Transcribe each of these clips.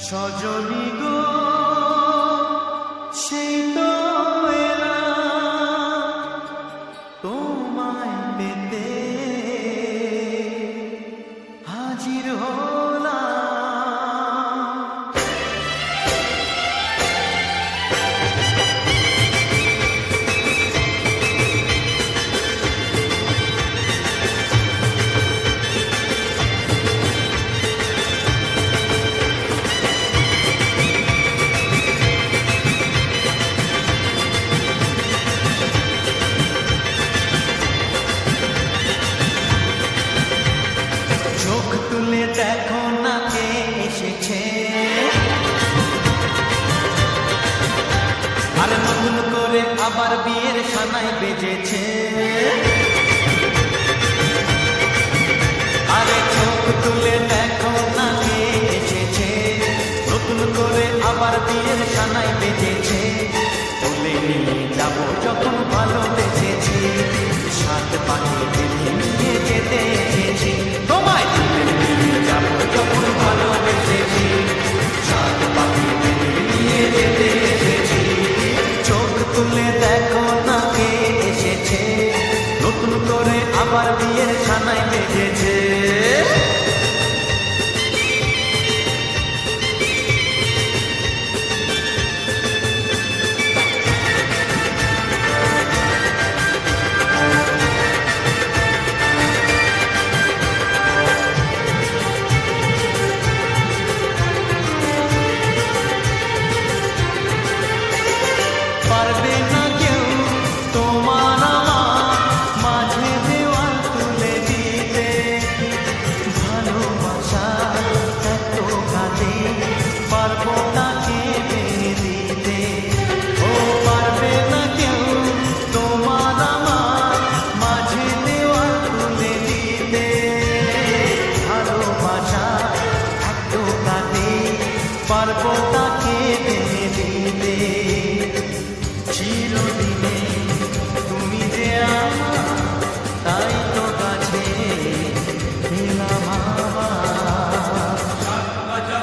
সজনী গো সেই তো এলাম তোমায় পেতে হাজির হলাম। চোখ তুলে দেখো না কে এসেছে, আর নতুন করে আবার বিয়ের সানাই বেজেছে। আরে চোখ তুলে দেখো না কে এসেছে, নতুন করে আবার বিয়ের সানাই বেজেছে। তুলে নিয়ে যাবো যখন ভালোবেসেছি, সাত পাখি বেঁধে নিয়ে যেতে এসেছি। তোমায় তুলে নিয়ে যাবো যখন ভালোবেসেছি, সাত পাখি বেঁধে নিয়ে যেতে এসেছি। চোখ তুলে দেখো না কে এসেছে, নতুন করে আবার বিয়ের সানাই বেজেছে। পারবে না কেউ তোমার আমার মাঝে দেওয়াল তুলে দিতে, ভালোবাসা এত কাঁদে পারবো তাকে ভেঙে দিতে। ও পারবে না কেউ তোমার আমার মাঝে দেওয়াল তুলে দিতে, ভালোবাসা এত কাঁদে পারবো তাকে ভেঙে দিতে। চিরদিনে তুমি যে আমার, তাই তো কাছে এলাম আমার। শাক বাজা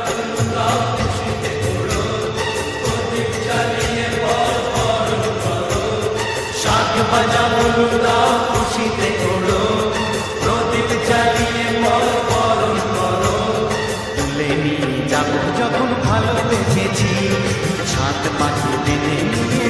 বলুন দাও খুশিতে ওড়ো, প্রদীপ জ্বালিয়ে পর বরণ করো। তুলে নিয়ে যাবো যখন ভালোবেসেছি, সাত পাখি বেঁধে নিয়ে